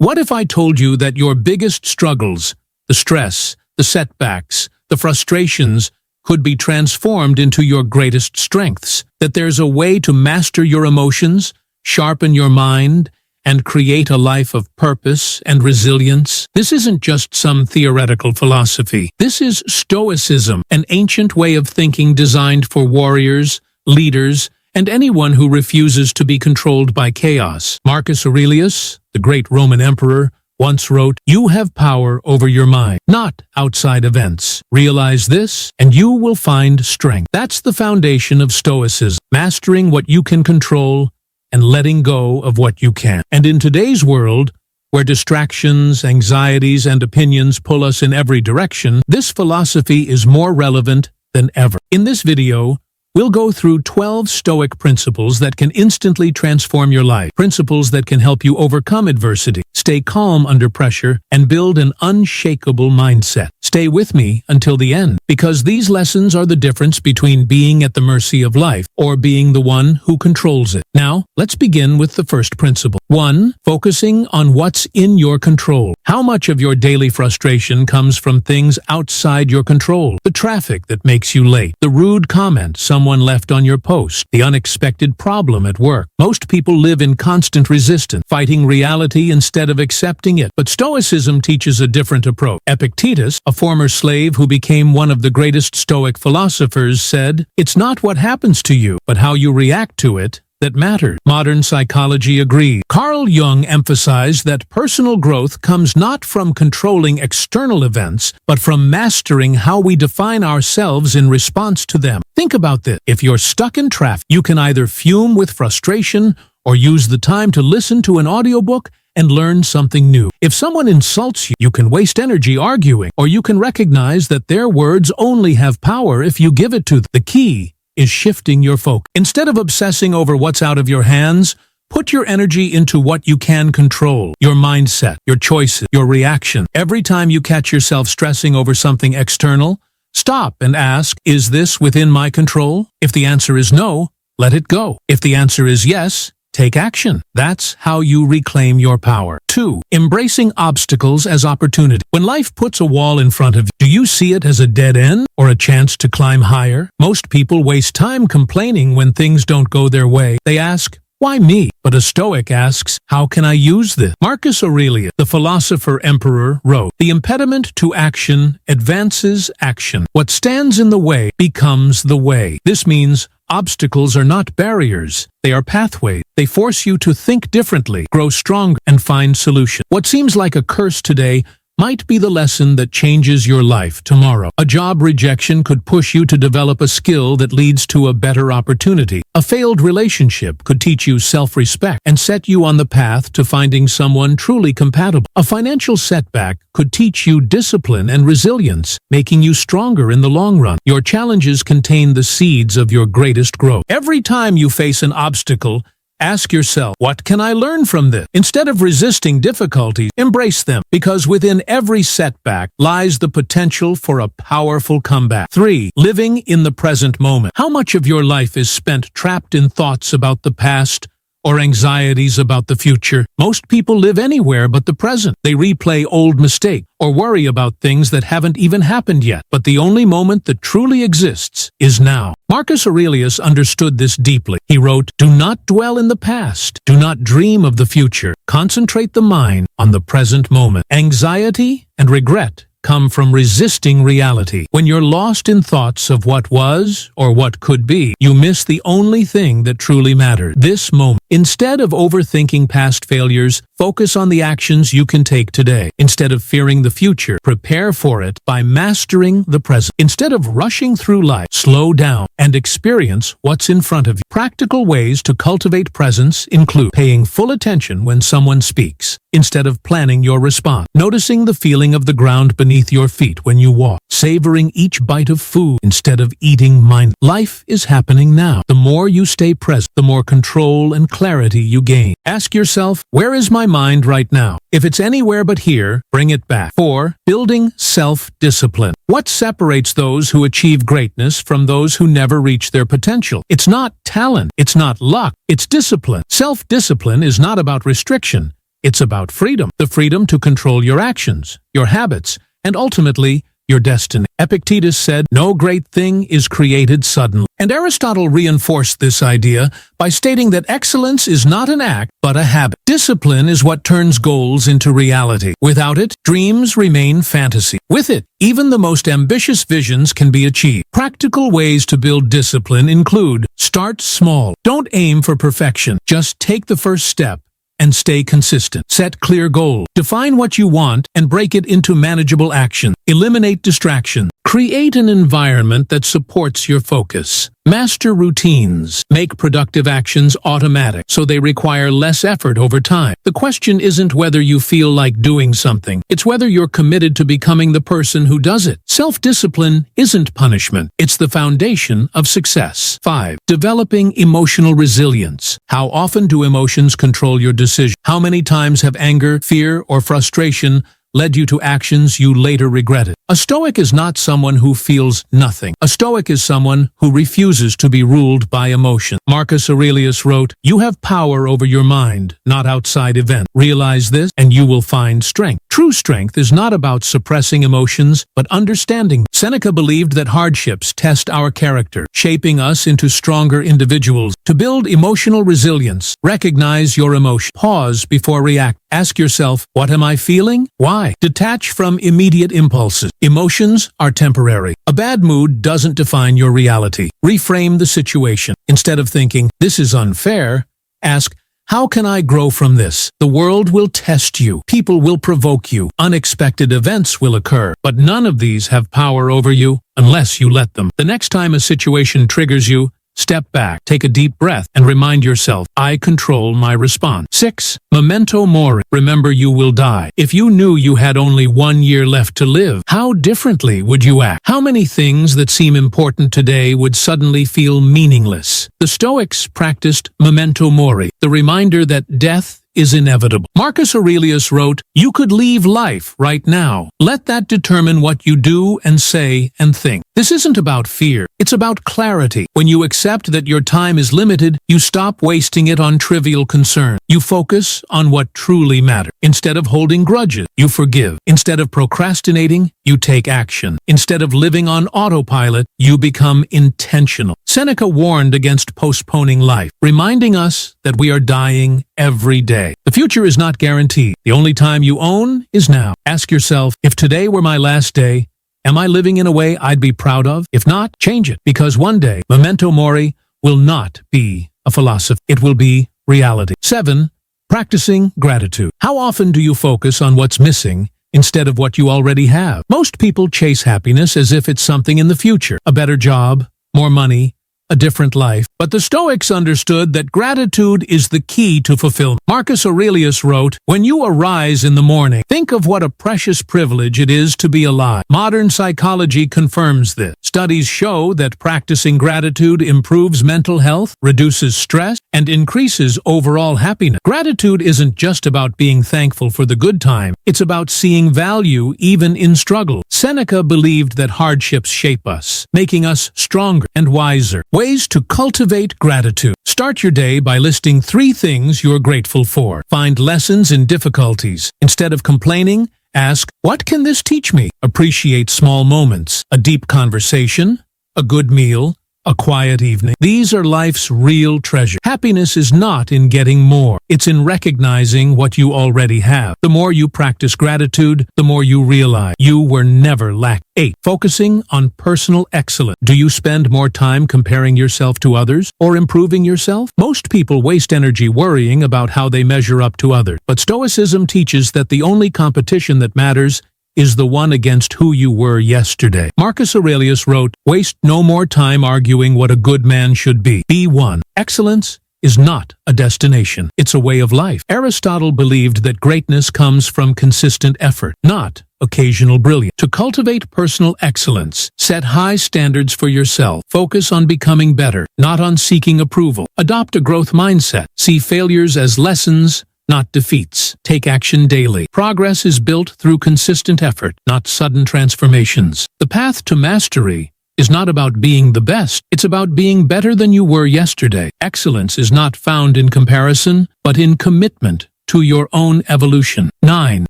What if I told you that your biggest struggles, the stress, the setbacks, the frustrations, could be transformed into your greatest strengths? That there's a way to master your emotions, sharpen your mind, and create a life of purpose and resilience? This isn't just some theoretical philosophy. This is Stoicism, an ancient way of thinking designed for warriors, leaders, and anyone who refuses to be controlled by chaos. Marcus Aurelius, the great Roman emperor, once wrote, "You have power over your mind, not outside events. Realize this, and you will find strength." That's the foundation of Stoicism, mastering what you can control and letting go of what you can't. And in today's world, where distractions, anxieties, and opinions pull us in every direction, this philosophy is more relevant than ever. In this video, we'll go through 12 Stoic principles that can instantly transform your life. Principles that can help you overcome adversity, stay calm under pressure, and build an unshakable mindset. Stay with me until the end, because these lessons are the difference between being at the mercy of life or being the one who controls it. Now, let's begin with the first principle. 1. Focusing on what's in your control. How much of your daily frustration comes from things outside your control? The traffic that makes you late, the rude comment someone left on your post, the unexpected problem at work. Most people live in constant resistance, fighting reality instead of accepting it. But Stoicism teaches a different approach. Epictetus, a former slave who became one of the greatest Stoic philosophers, said, "It's not what happens to you, but how you react to it that matters." Modern psychology agrees. Carl Jung emphasized that personal growth comes not from controlling external events, but from mastering how we define ourselves in response to them. Think about this. If you're stuck in traffic, you can either fume with frustration or use the time to listen to an audiobook and learn something new. If someone insults you, you can waste energy arguing, or you can recognize that their words only have power if you give it to them. The key is shifting your focus. Instead of obsessing over what's out of your hands, put your energy into what you can control. Your mindset, your choices, your reaction. Every time you catch yourself stressing over something external, stop and ask, is this within my control? If the answer is no, let it go. If the answer is yes, take action. That's how you reclaim your power. 2. Embracing obstacles as opportunity. When life puts a wall in front of you, do you see it as a dead end or a chance to climb higher? Most people waste time complaining when things don't go their way. They ask, why me? But a Stoic asks, how can I use this? Marcus Aurelius, the philosopher-emperor, wrote, "The impediment to action advances action. What stands in the way becomes the way." This means obstacles are not barriers. They are pathways. They force you to think differently, grow stronger, and find solutions. What seems like a curse today might be the lesson that changes your life tomorrow. A job rejection could push you to develop a skill that leads to a better opportunity. A failed relationship could teach you self-respect and set you on the path to finding someone truly compatible. A financial setback could teach you discipline and resilience, making you stronger in the long run. Your challenges contain the seeds of your greatest growth. Every time you face an obstacle, ask yourself, what can I learn from this? Instead of resisting difficulties, embrace them, because within every setback lies the potential for a powerful comeback. 3. Living in the present moment. How much of your life is spent trapped in thoughts about the past or anxieties about the future? Most people live anywhere but the present. They replay old mistakes or worry about things that haven't even happened yet. But the only moment that truly exists is now. Marcus Aurelius understood this deeply. He wrote, "Do not dwell in the past. Do not dream of the future. Concentrate the mind on the present moment." Anxiety and regret come from resisting reality. When you're lost in thoughts of what was or what could be, you miss the only thing that truly matters, this moment. Instead of overthinking past failures, focus on the actions you can take today. Instead of fearing the future, prepare for it by mastering the present. Instead of rushing through life, slow down and experience what's in front of you. Practical ways to cultivate presence include paying full attention when someone speaks, instead of planning your response. Noticing the feeling of the ground beneath your feet when you walk. Savoring each bite of food instead of eating mindlessly. Life is happening now. The more you stay present, the more control and clarity you gain. Ask yourself, where is my mind right now? If it's anywhere but here, bring it back. 4. Building self-discipline. What separates those who achieve greatness from those who never reach their potential? It's not talent. It's not luck. It's discipline. Self-discipline is not about restriction. It's about freedom, the freedom to control your actions, your habits, and ultimately, your destiny. Epictetus said, "No great thing is created suddenly." And Aristotle reinforced this idea by stating that excellence is not an act, but a habit. Discipline is what turns goals into reality. Without it, dreams remain fantasy. With it, even the most ambitious visions can be achieved. Practical ways to build discipline include: start small. Don't aim for perfection. Just take the first step and stay consistent. Set clear goals. Define what you want and break it into manageable action. Eliminate distraction. Create an environment that supports your focus. Master routines. Make productive actions automatic so they require less effort over time. The question isn't whether you feel like doing something. It's whether you're committed to becoming the person who does it. Self-discipline isn't punishment. It's the foundation of success. 5. Developing emotional resilience. How often do emotions control your decision? How many times have anger, fear, or frustration led you to actions you later regretted? A Stoic is not someone who feels nothing. A Stoic is someone who refuses to be ruled by emotion. Marcus Aurelius wrote, "You have power over your mind, not outside events. Realize this, and you will find strength." True strength is not about suppressing emotions, but understanding. Seneca believed that hardships test our character, shaping us into stronger individuals. To build emotional resilience, recognize your emotion. Pause before reacting. Ask yourself, what am I feeling? Why? Detach from immediate impulses. Emotions are temporary. A bad mood doesn't define your reality. Reframe the situation. Instead of thinking, "This is unfair," ask, "How can I grow from this?" The world will test you. People will provoke you. Unexpected events will occur. But none of these have power over you unless you let them. The next time a situation triggers you, step back, take a deep breath, and remind yourself, I control my response. 6. Memento mori. Remember, you will die. If you knew you had only 1 year left to live, how differently would you act? How many things that seem important today would suddenly feel meaningless? The Stoics practiced memento mori, the reminder that death is inevitable. Marcus Aurelius wrote, "You could leave life right now. Let that determine what you do and say and think." This isn't about fear. It's about clarity. When you accept that your time is limited, you stop wasting it on trivial concerns. You focus on what truly matters. Instead of holding grudges, you forgive. Instead of procrastinating, you take action. Instead of living on autopilot, you become intentional. Seneca warned against postponing life, reminding us that we are dying every day. The future is not guaranteed. The only time you own is now. Ask yourself, if today were my last day, am I living in a way I'd be proud of? If not, change it, because one day, memento mori will not be a philosophy. It will be reality. 7. Practicing gratitude. How often do you focus on what's missing instead of what you already have? Most people chase happiness as if it's something in the future. A better job, more money, a different life. But the Stoics understood that gratitude is the key to fulfillment. Marcus Aurelius wrote, "When you arise in the morning, think of what a precious privilege it is to be alive." Modern psychology confirms this. Studies show that practicing gratitude improves mental health, reduces stress, and increases overall happiness. Gratitude isn't just about being thankful for the good time. It's about seeing value even in struggle. Seneca believed that hardships shape us, making us stronger and wiser. Ways to cultivate gratitude. Start your day by listing 3 things you're grateful for. Find lessons in difficulties. Instead of complaining, ask, what can this teach me? Appreciate small moments. A deep conversation, a good meal, a quiet evening. These are life's real treasure. Happiness is not in getting more. It's in recognizing what you already have. The more you practice gratitude, the more you realize you were never lacking. 8. Focusing on personal excellence. Do you spend more time comparing yourself to others or improving yourself? Most people waste energy worrying about how they measure up to others. But Stoicism teaches that the only competition that matters is the one against who you were yesterday. Marcus Aurelius wrote, "Waste no more time arguing what a good man should be. Be one." Excellence is not a destination. It's a way of life. Aristotle believed that greatness comes from consistent effort, not occasional brilliance. To cultivate personal excellence, set high standards for yourself. Focus on becoming better, not on seeking approval. Adopt a growth mindset. See failures as lessons, not defeats. Take action daily. Progress is built through consistent effort, not sudden transformations. The path to mastery is not about being the best. It's about being better than you were yesterday. Excellence is not found in comparison, but in commitment to your own evolution. 9.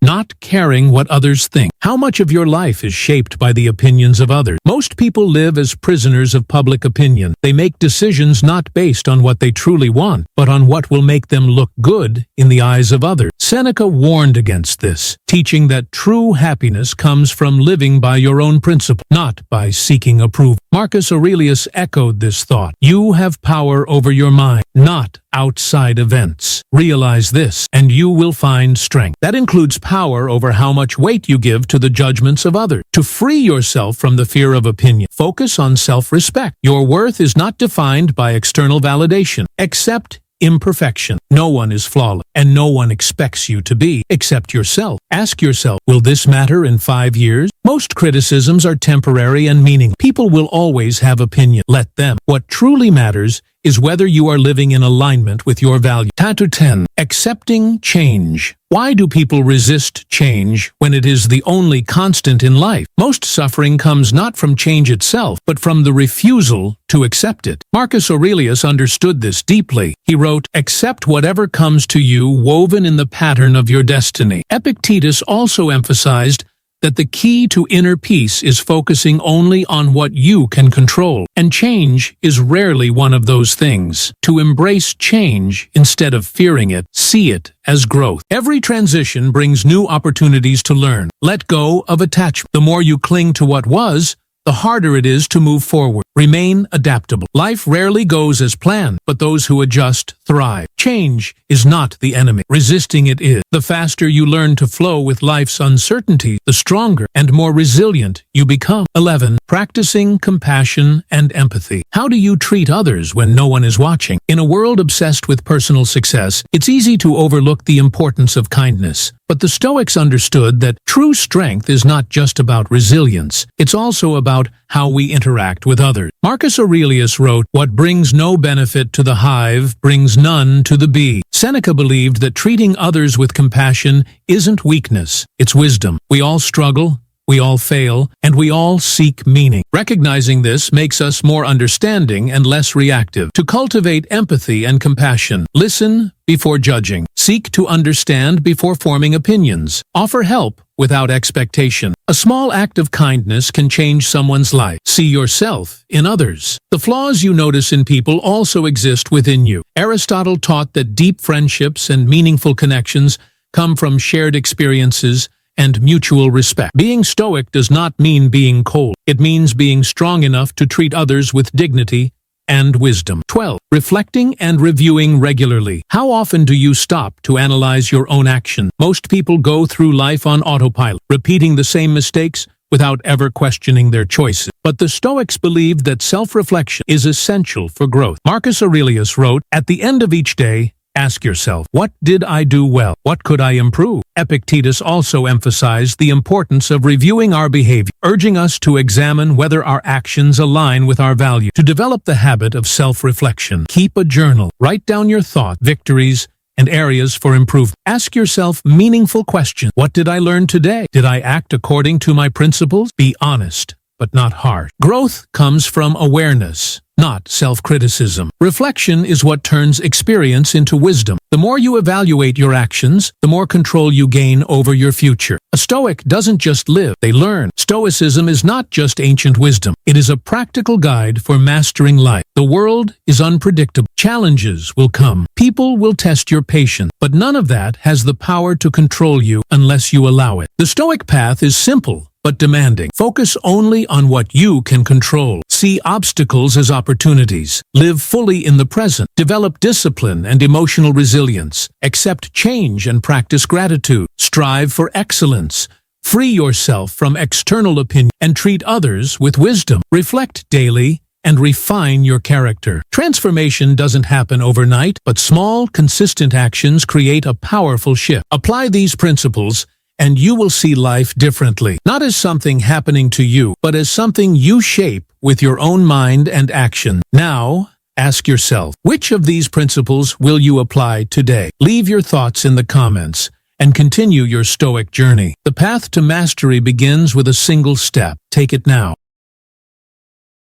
Not caring what others think. How much of your life is shaped by the opinions of others? Most people live as prisoners of public opinion. They make decisions not based on what they truly want, but on what will make them look good in the eyes of others. Seneca warned against this, teaching that true happiness comes from living by your own principle, not by seeking approval. Marcus Aurelius echoed this thought. You have power over your mind, not outside events. Realize this, and you will find strength. That includes power over how much weight you give to the judgments of others. To free yourself from the fear of opinion, focus on self-respect. Your worth is not defined by external validation. Accept imperfection. No one is flawless, and no one expects you to be, except yourself. Ask yourself, will this matter in 5 years? Most criticisms are temporary and meaningless. People will always have opinions. Let them. What truly matters is whether you are living in alignment with your values. Tattoo 10. Accepting change. Why do people resist change when it is the only constant in life? Most suffering comes not from change itself, but from the refusal to accept it. Marcus Aurelius understood this deeply. He wrote, "Accept whatever comes to you woven in the pattern of your destiny." Epictetus also emphasized that the key to inner peace is focusing only on what you can control, and change is rarely one of those things. To embrace change instead of fearing it, see it as growth. Every transition brings new opportunities to learn. Let go of attachment. The more you cling to what was, the harder it is to move forward. Remain adaptable. Life rarely goes as planned, but those who adjust thrive. Change is not the enemy. Resisting it is. The faster you learn to flow with life's uncertainty, the stronger and more resilient you become. 11. Practicing compassion and empathy. How do you treat others when no one is watching? In a world obsessed with personal success, it's easy to overlook the importance of kindness. But the Stoics understood that true strength is not just about resilience. It's also about how we interact with others. Marcus Aurelius wrote, "What brings no benefit to the hive brings none to the bee." Seneca believed that treating others with compassion isn't weakness, it's wisdom. We all struggle, we all fail, and we all seek meaning. Recognizing this makes us more understanding and less reactive. To cultivate empathy and compassion, listen before judging. Seek to understand before forming opinions. Offer help without expectation. A small act of kindness can change someone's life. See yourself in others. The flaws you notice in people also exist within you. Aristotle taught that deep friendships and meaningful connections come from shared experiences and mutual respect. Being stoic does not mean being cold. It means being strong enough to treat others with dignity and wisdom. 12. Reflecting and reviewing regularly. How often do you stop to analyze your own actions? Most people go through life on autopilot, repeating the same mistakes without ever questioning their choices. But the Stoics believed that self-reflection is essential for growth. Marcus Aurelius wrote, "At the end of each day, ask yourself, what did I do well? What could I improve?" Epictetus also emphasized the importance of reviewing our behavior, urging us to examine whether our actions align with our values. To develop the habit of self-reflection, keep a journal. Write down your thoughts, victories, and areas for improvement. Ask yourself meaningful questions. What did I learn today? Did I act according to my principles? Be honest, but not harsh. Growth comes from awareness, not self-criticism. Reflection is what turns experience into wisdom. The more you evaluate your actions, the more control you gain over your future. A Stoic doesn't just live, they learn. Stoicism is not just ancient wisdom. It is a practical guide for mastering life. The world is unpredictable. Challenges will come. People will test your patience. But none of that has the power to control you unless you allow it. The Stoic path is simple but demanding. Focus only on what you can control. See obstacles as opportunities. Live fully in the present. Develop discipline and emotional resilience. Accept change and practice gratitude. Strive for excellence. Free yourself from external opinion and treat others with wisdom. Reflect daily and refine your character. Transformation doesn't happen overnight, but small, consistent actions create a powerful shift. Apply these principles and you will see life differently, not as something happening to you, but as something you shape with your own mind and action. Now, ask yourself, which of these principles will you apply today? Leave your thoughts in the comments and continue your Stoic journey. The path to mastery begins with a single step. Take it now.